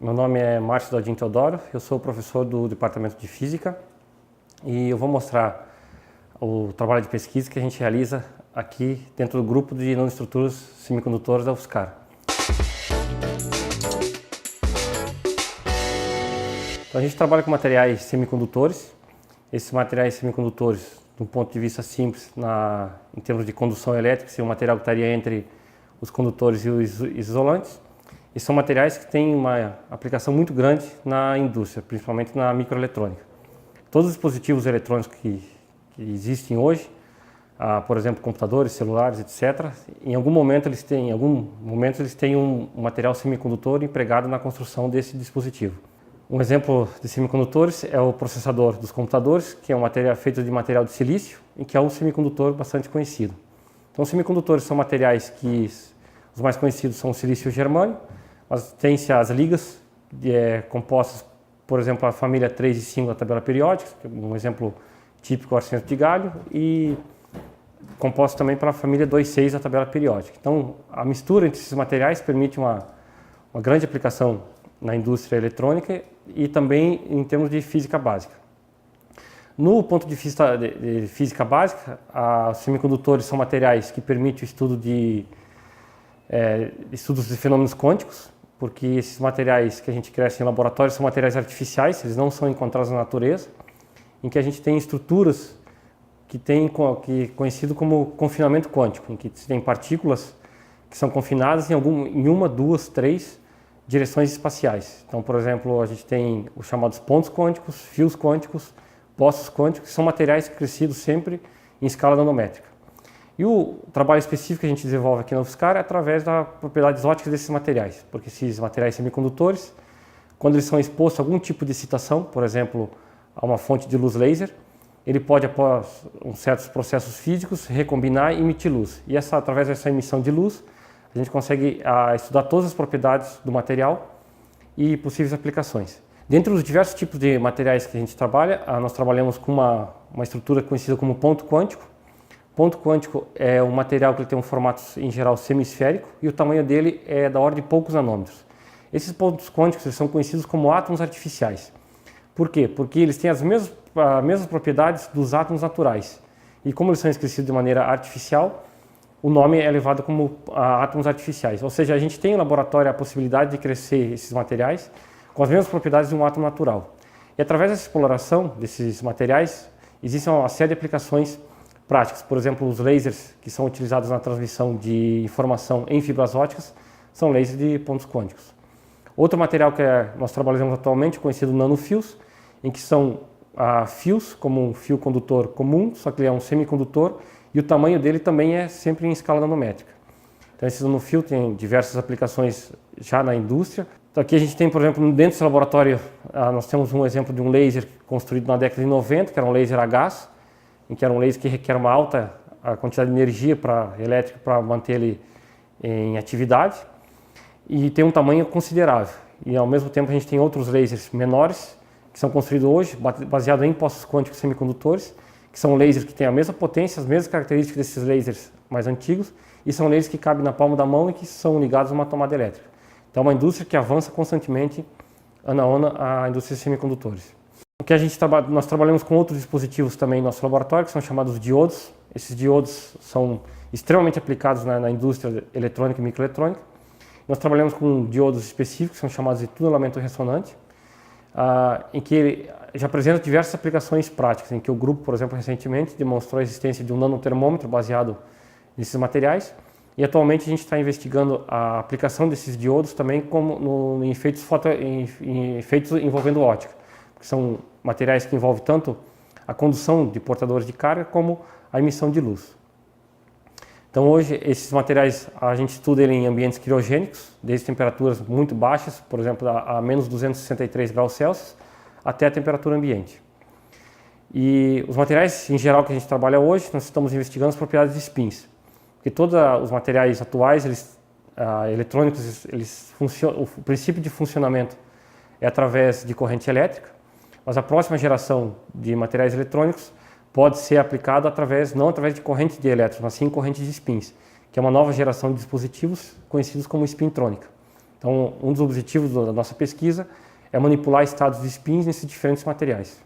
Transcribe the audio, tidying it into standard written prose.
Meu nome é Márcio Daldim Teodoro, eu sou professor do Departamento de Física e eu vou mostrar o trabalho de pesquisa que a gente realiza aqui dentro do grupo de nanoestruturas semicondutores da UFSCar. Então a gente trabalha com materiais semicondutores. Esses materiais semicondutores, do ponto de vista simples, em termos de condução elétrica, seria um material que estaria entre os condutores e os isolantes. E são materiais que têm uma aplicação muito grande na indústria, principalmente na microeletrônica. Todos os dispositivos eletrônicos que existem hoje, por exemplo, computadores, celulares, etc., em algum momento eles têm um material semicondutor empregado na construção desse dispositivo. Um exemplo de semicondutores é o processador dos computadores, que é um material feito de material de silício, e que é um semicondutor bastante conhecido. Então, os semicondutores são materiais que os mais conhecidos são o silício e o germânio, mas tem-se as ligas compostas, por exemplo, a família 3 e 5 da tabela periódica, que é um exemplo típico, o arsênio de galho, e composto também pela família 2 e 6 da tabela periódica. Então, a mistura entre esses materiais permite uma grande aplicação na indústria eletrônica e também em termos de física básica. No ponto de vista de física básica, os semicondutores são materiais que permitem o estudo estudos de fenômenos quânticos, porque esses materiais que a gente cresce em laboratório são materiais artificiais, eles não são encontrados na natureza, em que a gente tem estruturas que é conhecido como confinamento quântico, em que tem partículas que são confinadas em uma, duas, três direções espaciais. Então, por exemplo, a gente tem os chamados pontos quânticos, fios quânticos, poços quânticos, que são materiais crescidos sempre em escala nanométrica. E o trabalho específico que a gente desenvolve aqui na UFSCar é através das propriedades ópticas desses materiais, porque esses materiais semicondutores, quando eles são expostos a algum tipo de excitação, por exemplo, a uma fonte de luz laser, ele pode, após certos processos físicos, recombinar e emitir luz. E através dessa emissão de luz, a gente consegue estudar todas as propriedades do material e possíveis aplicações. Dentre os diversos tipos de materiais que a gente trabalha, nós trabalhamos com uma estrutura conhecida como ponto quântico. Ponto quântico é um material que tem um formato, em geral, semisférico e o tamanho dele é da ordem de poucos nanômetros. Esses pontos quânticos são conhecidos como átomos artificiais. Por quê? Porque eles têm as mesmas propriedades dos átomos naturais. E como eles são crescidos de maneira artificial, o nome é levado como átomos artificiais. Ou seja, a gente tem no laboratório a possibilidade de crescer esses materiais com as mesmas propriedades de um átomo natural. E através dessa exploração desses materiais, existe uma série de aplicações práticas. Por exemplo, os lasers que são utilizados na transmissão de informação em fibras ópticas são lasers de pontos quânticos. Outro material que nós trabalhamos atualmente, conhecido nanofios, em que são fios, como um fio condutor comum, só que ele é um semicondutor, e o tamanho dele também é sempre em escala nanométrica. Então, esse nanofio tem diversas aplicações já na indústria. Então, aqui a gente tem, por exemplo, dentro desse laboratório, nós temos um exemplo de um laser construído na década de 90, que era um laser a gás, em que era um laser que requer uma alta quantidade de energia elétrica para manter ele em atividade, e tem um tamanho considerável. E, ao mesmo tempo, a gente tem outros lasers menores, que são construídos hoje, baseados em postos quânticos semicondutores, que são lasers que têm a mesma potência, as mesmas características desses lasers mais antigos, e são lasers que cabem na palma da mão e que são ligados a uma tomada elétrica. Então, é uma indústria que avança constantemente, ano a ano, a indústria de semicondutores. O que nós trabalhamos com outros dispositivos também no nosso laboratório, que são chamados diodos. Esses diodos são extremamente aplicados na indústria eletrônica e microeletrônica. Nós trabalhamos com diodos específicos, que são chamados de tunelamento ressonante, em que ele já apresenta diversas aplicações práticas, em que o grupo, por exemplo, recentemente demonstrou a existência de um nanotermômetro baseado nesses materiais, e atualmente a gente está investigando a aplicação desses diodos também em efeitos envolvendo ótica, que são materiais que envolvem tanto a condução de portadores de carga como a emissão de luz. Então, hoje, esses materiais a gente estuda ele em ambientes criogênicos, desde temperaturas muito baixas, por exemplo, a menos 263 graus Celsius, até a temperatura ambiente. E os materiais, em geral, que a gente trabalha hoje, nós estamos investigando as propriedades de spins. Porque todos os materiais atuais, eletrônicos, o princípio de funcionamento é através de corrente elétrica, mas a próxima geração de materiais eletrônicos pode ser aplicado não através de corrente de elétrons, mas sim corrente de spins, que é uma nova geração de dispositivos conhecidos como spintrônica. Então, um dos objetivos da nossa pesquisa é manipular estados de spins nesses diferentes materiais.